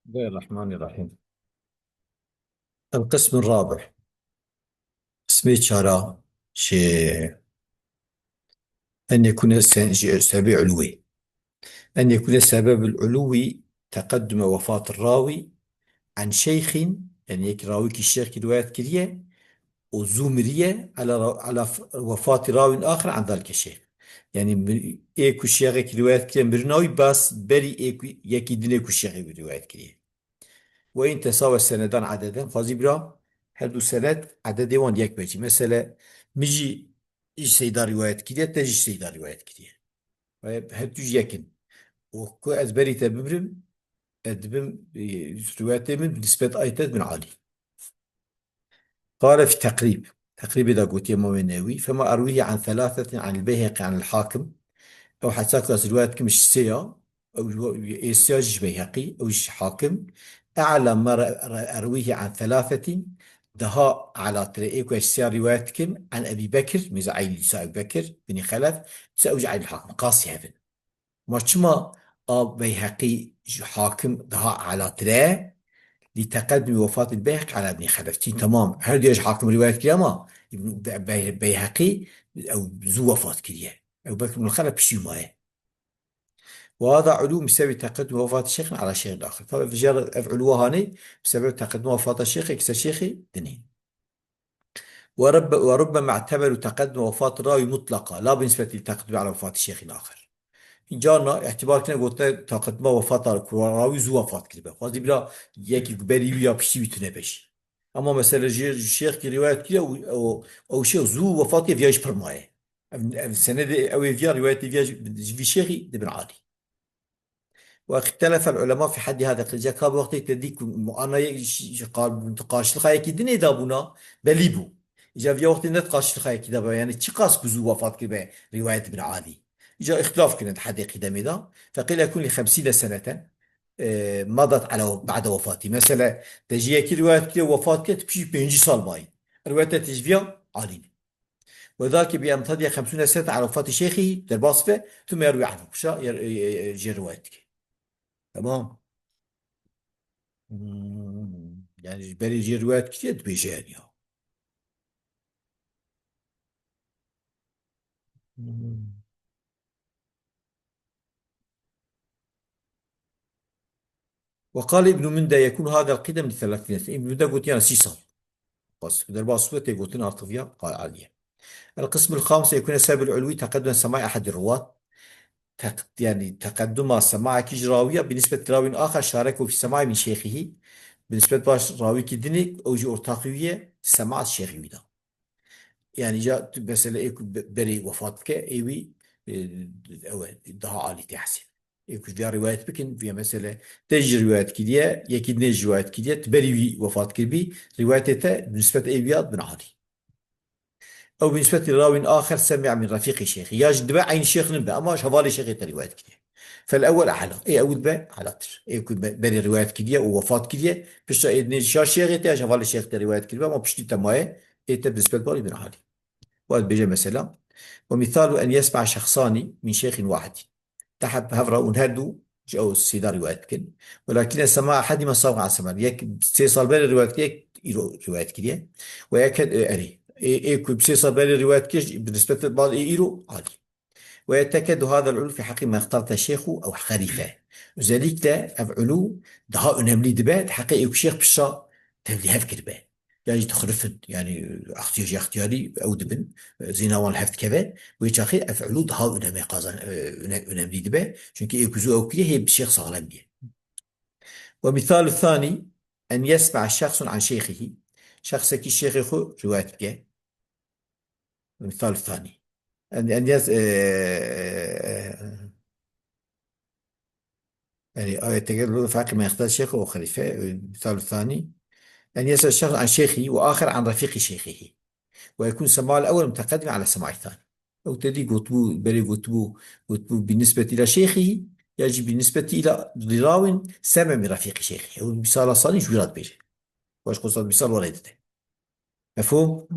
بسم الله الرحمن الرحيم. القسم الرابع اسمه شارع شيء أن يكون سبب علوي، أن يكون السبب العلوي تقدم وفاة الراوي عن شيخ، يعني هيك راويك الشيخ روايات كلية وزومرية على وفاة راوي آخر عن ذلك الشيخ. يعني إيكو الشيخ روايات كلية مرناوي بس بري إيكو يكي دنيكو الشيخ روايات كلية. وإن تساوى السندان عددا فازيبرا هردو سند عدد وان يك بيجي مثلا مجي إيش سيدا روايات كده تجي سيدا روايات كده هردو يكن وكو أزبري تببرم أدبم روايات من بالنسبة أيتد من عالي. قال في تقريب إذا قلت يا النووي فما أرويه عن ثلاثة عن البيهقي عن الحاكم أو حتى كلاس روايات مش سيا أو إيساج بيهقي أو حاكم أعلى ما أرويه عن ثلاثة دها على طريقك وإيسا رواياتكم عن أبي بكر مزعي أبي بكر بن خلف سأوج عن الحاكم قاسي هذا ما شما بيهقي حاكم دها على طريق لتقدم وفاة البيهقي على ابن خلف تمام هل يج حاكم رواية كياما بيهقي أو زو وفاة كريه أبو بكر بن خلف بشي مايه. وهذا علو بسبب تقدم وفاة الشيخ على شيخ آخر، فالرجال علوها هاني بسبب تقدم وفاة الشيخ يكسر شيخي دني. وربما اعتبروا تقدم وفاة الراوي مطلقة لا بالنسبة للتقدم على وفاة الشيخ الآخر. جانا اعتبار كنا قلت تقدم وفاة الراوي زو وفاة كذا قصدي بلا يكي بري ويا بشي بتونه بش. أما مثلا الشيخ كي رواية كذا أو شيخ زو وفاة فياش برمائه سند أو فيا رواية فياش في شيخي دبن عادي. واختلف العلماء في حد هذا القضية كاب وقت تديك أنا قال تقاش الخاية كده دابونا بليبو إجا في وقت نتقاش الخاية كده يعني تقاس بزو وفاة كده رواية ابن عادي. إجا اختلاف كنا حد قدامي ده فقيل يكون ل50 سنة مضت على بعد وفاتي مثلا تجي كي رواية كده وفاة كده تمشي بينجي صال باي رواية تجفيها عالي وذاك بأمتد 50 سنة على وفاة شيخه درباصفة ثم يروي عنه شا يجي روايتك تمام. يعني بالي يجي روايات كثير بيجاني. مم. وقال ابن مندى يكون هذا القدم ل30 سنة. ابن مندى قلت أنا 6 سال بس در باصوة قلت أنا أرتفيا قال عالية. القسم الخامس يكون السبب العلوي تقدم سماع أحد الرواة يعني تقدم سماع كجراوية بالنسبة لراوي آخر شاركه في السماع من شيخه بالنسبة باش راوي كدني أو جو أرتاقية سماع الشيخ ده. يعني جاء مثلا إيه بري وفاتك إيوي أو daha عالي تحسن إيه في رواية بكن في مثلا تجي رواية كدية يكيد نجي رواية كدية تبري وفاة كربي روايته بالنسبة إيويات بن عالي أو بالنسبة لراوي آخر سمع من رفيق شيخ ياج دبا عين شيخ نبا أما شغالي شيخ رواية كدية فالأول أعلى إيه أول با على تر إيه بري رواية كدية ووفاة كدية بس إيه نجي شيخ تيا شغالي شيخ رواية كدية ما بشتي تماية إيه بالنسبة لبالي بن عالي. وقال بيجي مثلا ومثال أن يسمع شخصان من شيخ واحد تحت هفرة ونهدو أو السيدة رواية كن ولكن السماع أحدهما صار على السماع يك سيصل بين الرواية كي رواية كده ويكاد أري إيه كل سيصل بين الرواية كي بالنسبة لبعض إيرو عادي. ويتكاد هذا العلو في حق ما اخترت الشيخ أو خليفة وذلك لا أفعلوا دها أنهم دبات حقيقة الشيخ بشا تبدي هفكر به يعني تخرفن يعني اختياري اختياري أو دبن زينا وان هفت كذا ويتاخي أفعلوا دها أنهم قازن أنهم دبات چونك يكزو أو كيه هي بشيخ صغلان بيه. ومثال الثاني أن يسمع شخص عن شيخه شخص كي الشيخ رواية بيه. المثال الثاني أن يس يعني يتجلى فرق ما يختار شيخه وخليفة. المثال الثاني أن يسأل الشخص عن شيخه وآخر عن رفيق شيخه ويكون سماع الأول متقدم على سماع الثاني. أو تدي قطبو بري قطبو بالنسبة إلى شيخه يجب بالنسبة إلى راو سمع من رفيق شيخه. أو المثال الثاني شو يراد بيجي واش قصد مثال وليدته مفهوم؟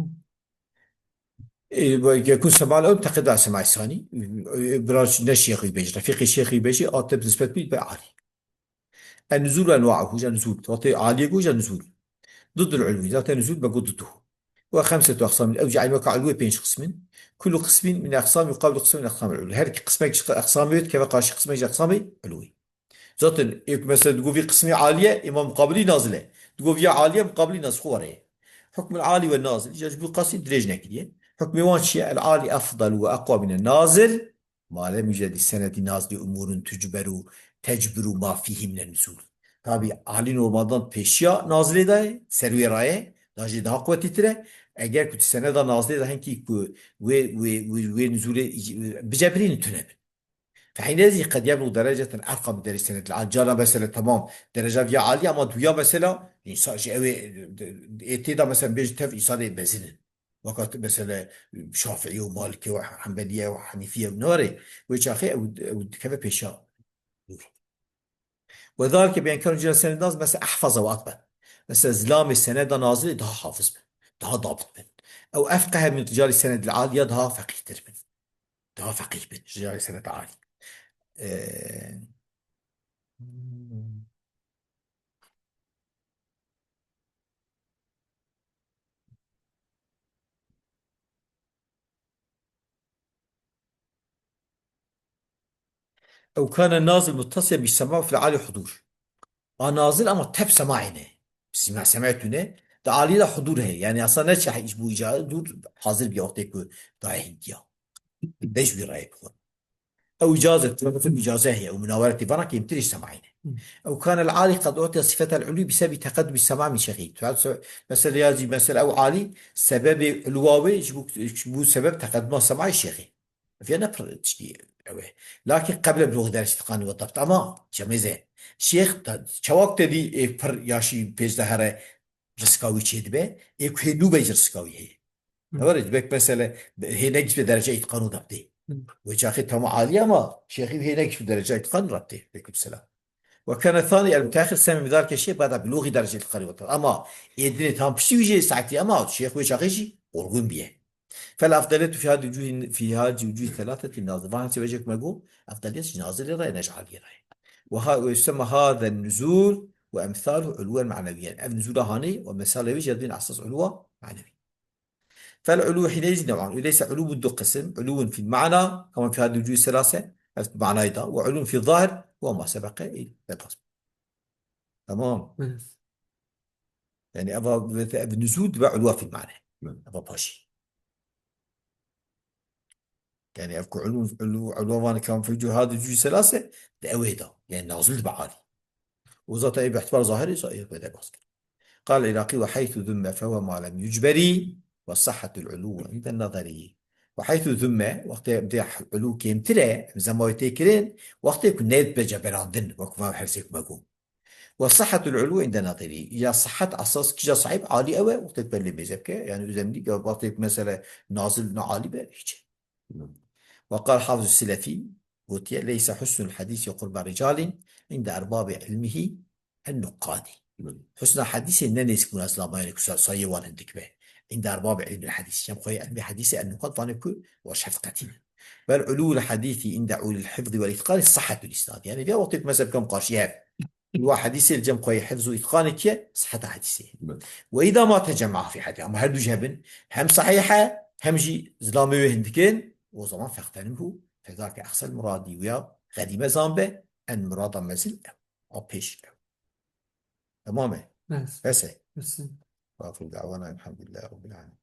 يكون سماع الأول متقدم على سماع الثاني براش الشيخ يبيجي رفيق الشيخ يبيجي أو بالنسبة لي عالي. النزول أنواعه، جا نزول تعطي عالية جا نزول. ضد العلوي ذات نزول بقول ضده. وخمسة أقسام الأوجع الوقع علوي بين قسم، كل قسم من أقسام يقابل قسم من أقسام العلوي. هر قسمك أقسام كيف قاش قسمك أقسام علوي. zaten ilk mesela تقول في قسمي عالية إما مقابلي نازلة، تقول في عالية مقابلي نازل خوارية. حكم العالي والنازل يجب القصد درجنا كده. حكم وان شيء العالي أفضل وأقوى من النازل ما لم يوجد السند نازل أمور تجبر ما فيه من النزول. Tabi Ali normaldan peşya nazile dahi servi raye daha daha kuvvetli tire eğer kötü sene da nazile dahi ki ve nüzule bicebrini tüne. فحينئذ قد يبلغ درجة أرقى من درجة سنة العجالة مثلا تمام درجة فيها عالية أما دويا مثلا إنسان شيء إتيدا مثلا بيجي تف إنسان بزنن وقت مثلا شافعي ومالكي وحنبلية وحنيفية ونوري ويشاخي أو كيف بيشا. وذلك بأن كانوا جل سنة ناز مثلا أحفظ وأطبع مثلا زلام السنة دا نازل ده حافظ من ده ضابط من أو أفقه من رجال السنة العالية ده فقيه من ده فقيه من رجال السنة العالية. آه، أو كان النازل متصل بالسماع في العالي حضور. نازل أما تب سماعنا سمعتنا ده عالي ده حضور هي يعني أصلا نشح إيش بو إيجاد دور حاضر بيوقتك داعي هدية ليش برأيك هو أو إجازة في الإجازة هي أو مناولة فرق يمتلش سماعنا. أو كان العالي قد أعطي صفة العلو بسبب تقدم السماع من شيخه. مثلا يازي مثلا أو عالي سبب علواوي يجبو سبب تقدم السماع الشيخي في نفر تشتي أوي. لكن قبل بلوغ درجة التقان والضبط أما جميزة شيخ شواك تدي إفر ياشي بيزدهره رسكاوي تشيد به إكهنو بيج رسكاوي هي أورد بك مثلا هي نجس بدرجة إتقان وضبطه وشاخي تمام عالية ما شيخي هي نجس بدرجة إتقان ربطه بكم السلام. وكان الثاني المتاخر سمي بذلك الشيء بعد بلوغ درجة القري والطرد أما يدري تام بشيء ساعتي أما الشيخ وشاخيشي ورغم بيه. فالأفضلية في هذه الوجوه في هذه الوجوه الثلاثة الناظر ما سويجك مقول أفضلية نازل رأي نجعل رأي. ويسمى هذا النزول وأمثاله علوا معنويا. النزول هاني ومثال يوجد بين أساس علوا معنوي. فالعلو حينئذ نوعان وليس علو بده قسم علو في المعنى كما في هذه الوجوه الثلاثة معنى أيضا وعلو في الظاهر وما سبق إلى القسم. تمام يعني أبا بالنزول تبع علوا في المعنى أبا باشي يعني أكو علو وانا كان في وجوه هذه الوجوه الثلاثة لأويدا يعني نازل بعالي وذات أي باعتبار ظاهري صحيح بدا باسك. قال العراقي وحيث ذم فهو ما لم يجبري والصحة العلو عند النظري. وحيث ذم وقت بدي علو كيمترى زي ما يتكرين وقت يكون نيت بجبراندن وكما حرسك مقوم. وصحة العلو عند نظري يا صحة أساس كجا صعيب عالي أوي وقت تبلي بيزبك يعني إذا مني وقت مثلا نازل عالي بهيك. وقال حافظ السلفي قلت ليس حسن الحديث قرب رجال عند أرباب علمه النقاد. حسن الحديث إنني يكون أسلام ما يكون صيوان عندك به عند أرباب علم الحديث كم خوي علم الحديث النقاد فانكو وشفقتي. بل علو الحديث عند علو الحفظ والإتقان الصحة الإسناد يعني في وقت مثلا كم قاشيها الواحد الجمع خوي حفظ وإتقان كي صحة حديثه. وإذا ما تجمع في حديث أما هردو جابن هم صحيحة هم جي زلامي هندكين وزمان فاغتنمه فذاك أحسن مرادي ويا غديمة زامبة أن مراد مزل أو بيش تماما Evet. بس Kesin. وآخر دعوانا الحمد لله رب العالمين.